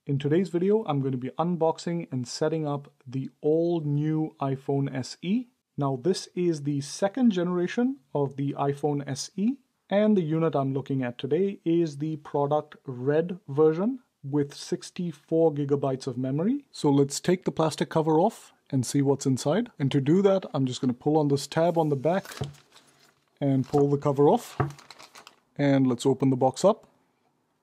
In today's video, I'm going to be unboxing and setting up the all-new iPhone SE. Now, this is the second generation of the iPhone SE, and the unit I'm looking at today is the product red version with 64 gigabytes of memory. So let's take the plastic cover off and see what's inside. And to do that, I'm just going to pull on this tab on the back and pull the cover off. And let's open the box up.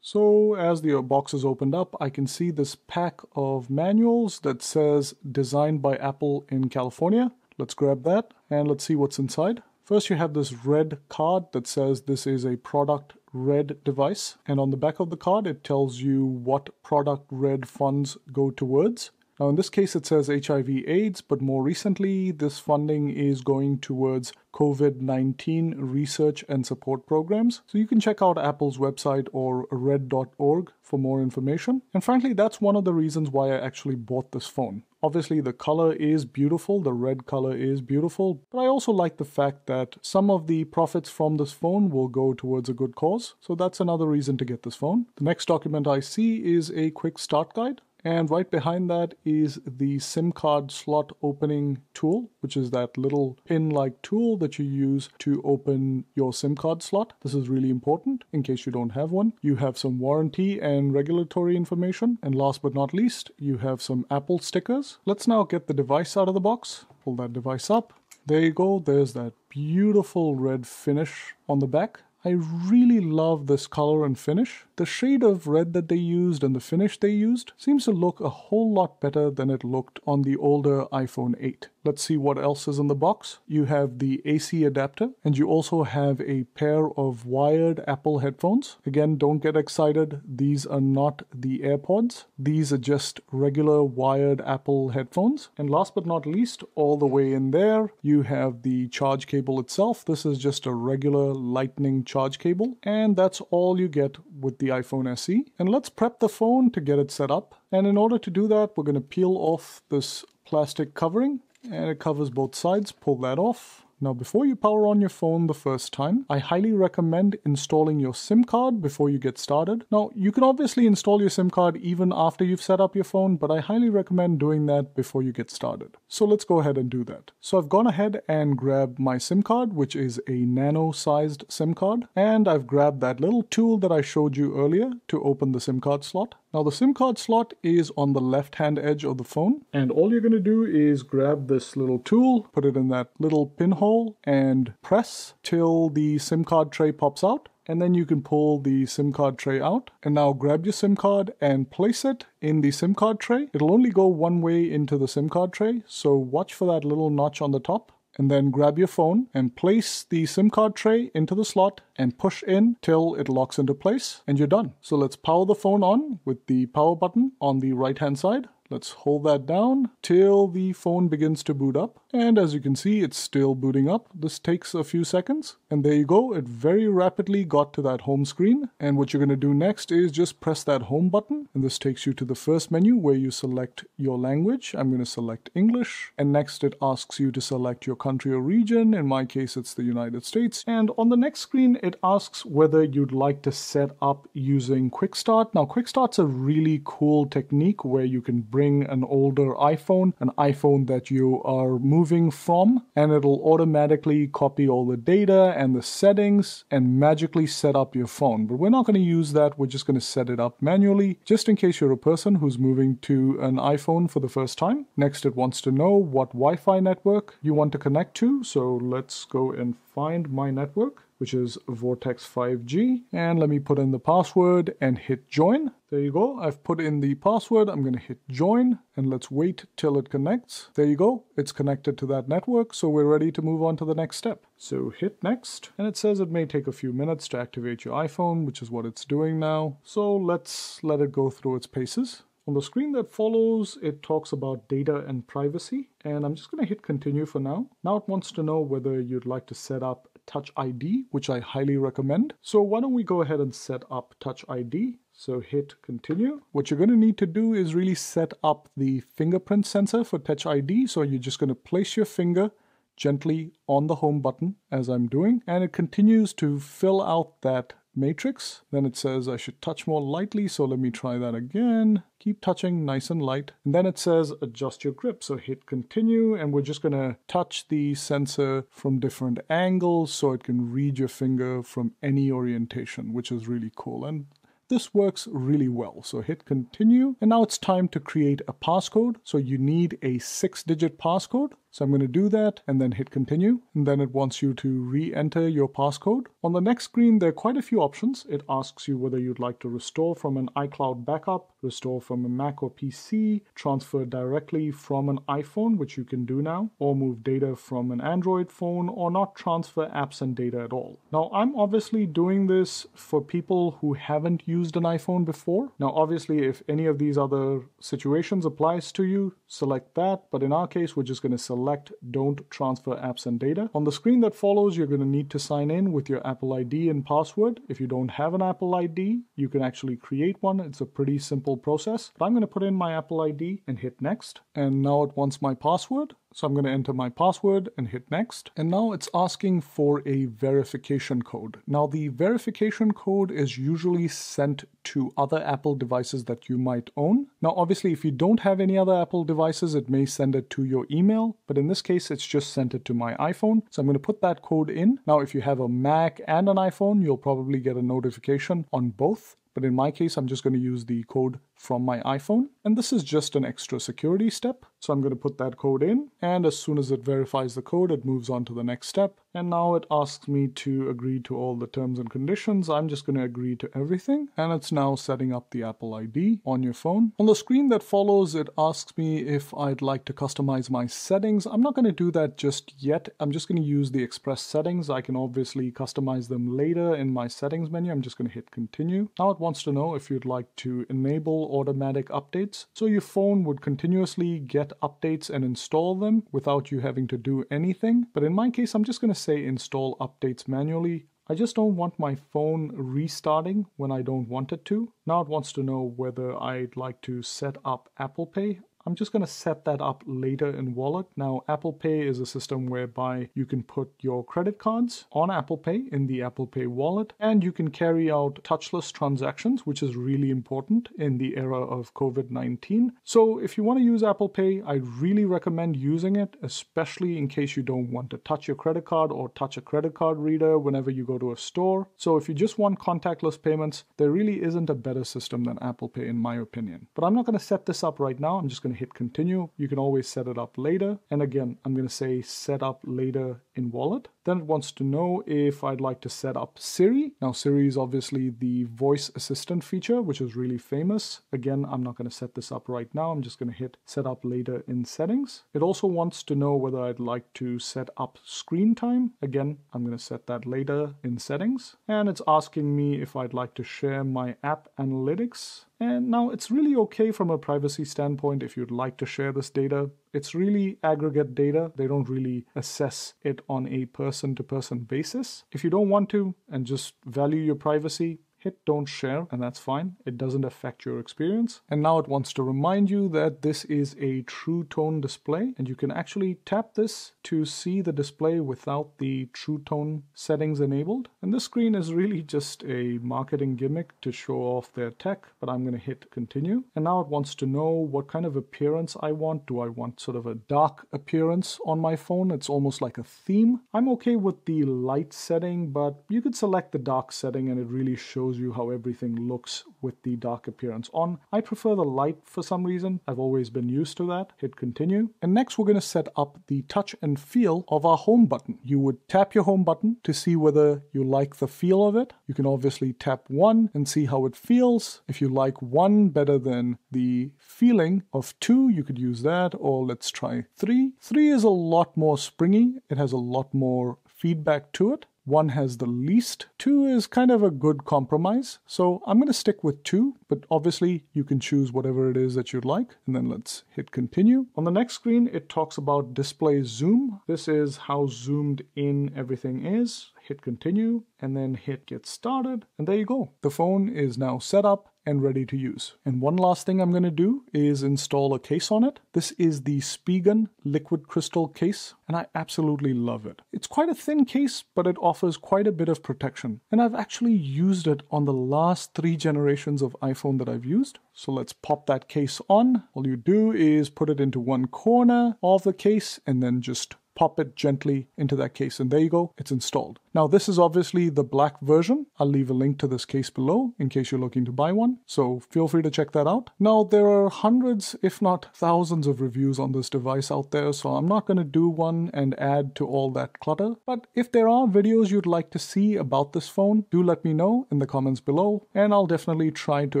So as the box is opened up, I can see this pack of manuals that says designed by Apple in California. Let's grab that and let's see what's inside. First, you have this red card that says this is a product red device. And on the back of the card, it tells you what product red funds go towards. Now, in this case, it says HIV/AIDS, but more recently, this funding is going towards COVID-19 research and support programs. So you can check out Apple's website or red.org for more information. And frankly, that's one of the reasons why I actually bought this phone. Obviously, the color is beautiful, the red color is beautiful, but I also like the fact that some of the profits from this phone will go towards a good cause. So that's another reason to get this phone. The next document I see is a quick start guide. And right behind that is the SIM card slot opening tool, which is that little pin-like tool that you use to open your SIM card slot. This is really important in case you don't have one. You have some warranty and regulatory information. And last but not least, you have some Apple stickers. Let's now get the device out of the box. Pull that device up. There you go. There's that beautiful red finish on the back. I really love this color and finish. The shade of red that they used and the finish they used seems to look a whole lot better than it looked on the older iPhone 8. Let's see what else is in the box. You have the AC adapter, and you also have a pair of wired Apple headphones. Again, don't get excited. These are not the AirPods. These are just regular wired Apple headphones. And last but not least, all the way in there, you have the charge cable itself. This is just a regular lightning charge cable, and that's all you get with the iPhone SE. And let's prep the phone to get it set up. And in order to do that, we're going to peel off this plastic covering, and it covers both sides. Pull that off. Now, before you power on your phone the first time, I highly recommend installing your SIM card before you get started. Now, you can obviously install your SIM card even after you've set up your phone, but I highly recommend doing that before you get started. So let's go ahead and do that. So I've gone ahead and grabbed my SIM card, which is a nano-sized SIM card, and I've grabbed that little tool that I showed you earlier to open the SIM card slot. Now, the SIM card slot is on the left-hand edge of the phone, and all you're going to do is grab this little tool, put it in that little pinhole, and press till the SIM card tray pops out. And then you can pull the SIM card tray out. And now grab your SIM card and place it in the SIM card tray. It'll only go one way into the SIM card tray, so watch for that little notch on the top. And then grab your phone and place the SIM card tray into the slot and push in till it locks into place, and you're done. So let's power the phone on with the power button on the right-hand side. Let's hold that down till the phone begins to boot up. And as you can see, it's still booting up. This takes a few seconds. And there you go. It very rapidly got to that home screen. And what you're going to do next is just press that home button. And this takes you to the first menu where you select your language. I'm going to select English. And next it asks you to select your country or region. In my case, it's the United States. And on the next screen, it asks whether you'd like to set up using Quick Start. Now, Quick Start's a really cool technique where you can bring an older iPhone, an iPhone that you are moving from, and it'll automatically copy all the data and the settings and magically set up your phone. But we're not going to use that. We're just going to set it up manually, just in case you're a person who's moving to an iPhone for the first time. Next, it wants to know what Wi-Fi network you want to connect to. So let's go and find my network, which is Vortex 5G. And let me put in the password and hit join. There you go. I've put in the password. I'm going to hit join and let's wait till it connects. There you go. It's connected to that network. So we're ready to move on to the next step. So hit next. And it says it may take a few minutes to activate your iPhone, which is what it's doing now. So let's let it go through its paces. On the screen that follows, it talks about data and privacy. And I'm just going to hit continue for now. Now it wants to know whether you'd like to set up Touch ID, which I highly recommend. So why don't we go ahead and set up Touch ID. So hit continue. What you're going to need to do is really set up the fingerprint sensor for Touch ID. So you're just going to place your finger gently on the home button as I'm doing, and it continues to fill out that matrix. Then it says I should touch more lightly, so let me try that again. Keep touching nice and light. And then it says adjust your grip. So hit continue, and we're just gonna touch the sensor from different angles so it can read your finger from any orientation, which is really cool. And this works really well. So hit continue, and now it's time to create a passcode. So you need a 6-digit passcode. So I'm going to do that and then hit continue. And then it wants you to re-enter your passcode. On the next screen, there are quite a few options. It asks you whether you'd like to restore from an iCloud backup, restore from a Mac or PC, transfer directly from an iPhone, which you can do now, or move data from an Android phone, or not transfer apps and data at all. Now, I'm obviously doing this for people who haven't used an iPhone before. Now, obviously, if any of these other situations applies to you, select that. But in our case, we're just going to select don't transfer apps and data. On the screen that follows, you're going to need to sign in with your Apple ID and password. If you don't have an Apple ID, you can actually create one. It's a pretty simple process. But I'm going to put in my Apple ID and hit next. And now it wants my password. So I'm going to enter my password and hit next. And now it's asking for a verification code. Now the verification code is usually sent to other Apple devices that you might own. Now obviously if you don't have any other Apple devices, it may send it to your email. But in this case, it's just sent it to my iPhone. So I'm going to put that code in. Now if you have a Mac and an iPhone, you'll probably get a notification on both. But in my case, I'm just going to use the code from my iPhone. And this is just an extra security step. So I'm going to put that code in. And as soon as it verifies the code, it moves on to the next step. And now it asks me to agree to all the terms and conditions. I'm just going to agree to everything. And it's now setting up the Apple ID on your phone. On the screen that follows, it asks me if I'd like to customize my settings. I'm not going to do that just yet. I'm just going to use the Express settings. I can obviously customize them later in my settings menu. I'm just going to hit continue. Now it wants to know if you'd like to enable automatic updates. So your phone would continuously get updates and install them without you having to do anything. But in my case, I'm just going to say install updates manually. I just don't want my phone restarting when I don't want it to. Now it wants to know whether I'd like to set up Apple Pay. I'm just going to set that up later in Wallet. Now, Apple Pay is a system whereby you can put your credit cards on Apple Pay in the Apple Pay wallet, and you can carry out touchless transactions, which is really important in the era of COVID-19. So if you want to use Apple Pay, I really recommend using it, especially in case you don't want to touch your credit card or touch a credit card reader whenever you go to a store. So if you just want contactless payments, there really isn't a better system than Apple Pay in my opinion. But I'm not going to set this up right now. I'm just going to hit continue. You can always set it up later. And again, I'm going to say set up later in Wallet. Then it wants to know if I'd like to set up Siri. Now Siri is obviously the voice assistant feature, which is really famous. Again, I'm not going to set this up right now. I'm just going to hit set up later in settings. It also wants to know whether I'd like to set up screen time. Again, I'm going to set that later in settings. And it's asking me if I'd like to share my app analytics. And now it's really okay from a privacy standpoint if you'd like to share this data. It's really aggregate data. They don't really assess it on a person-to-person basis. If you don't want to and just value your privacy, hit don't share, and that's fine. It doesn't affect your experience. And now it wants to remind you that this is a true tone display, and you can actually tap this to see the display without the true tone settings enabled. And this screen is really just a marketing gimmick to show off their tech, but I'm going to hit continue. And now it wants to know what kind of appearance I want. Do I want sort of a dark appearance on my phone? It's almost like a theme. I'm okay with the light setting, but you could select the dark setting and it really shows you how everything looks with the dark appearance on. I prefer the light for some reason. I've always been used to that. Hit continue. And next we're going to set up the touch and feel of our home button. You would tap your home button to see whether you like the feel of it. You can obviously tap 1 and see how it feels. If you like 1 better than the feeling of 2, you could use that, or let's try 3. 3 is a lot more springy. It has a lot more feedback to it. 1 has the least. 2 is kind of a good compromise. So I'm going to stick with 2, but obviously you can choose whatever it is that you'd like. And then let's hit continue. On the next screen, it talks about display zoom. This is how zoomed in everything is. Hit continue and then hit get started. And there you go. The phone is now set up and ready to use. And one last thing I'm going to do is install a case on it. This is the Spigen liquid crystal case, and I absolutely love it. It's quite a thin case, but it offers quite a bit of protection. And I've actually used it on the last 3 generations of iPhone that I've used. So let's pop that case on. All you do is put it into one corner of the case and then just pop it gently into that case, and there you go, it's installed. Now this is obviously the black version. I'll leave a link to this case below in case you're looking to buy one, so feel free to check that out. Now there are hundreds, if not thousands of reviews on this device out there, so I'm not going to do one and add to all that clutter. But if there are videos you'd like to see about this phone, do let me know in the comments below, and I'll definitely try to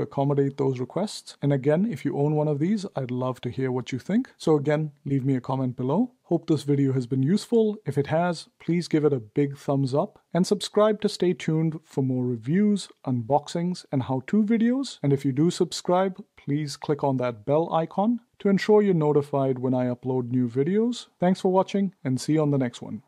accommodate those requests. And again, if you own one of these, I'd love to hear what you think. So again, leave me a comment below. Hope this video has been useful. If it has, please give it a big thumbs up and subscribe to stay tuned for more reviews, unboxings, and how-to videos. And if you do subscribe, please click on that bell icon to ensure you're notified when I upload new videos. Thanks for watching, and see you on the next one.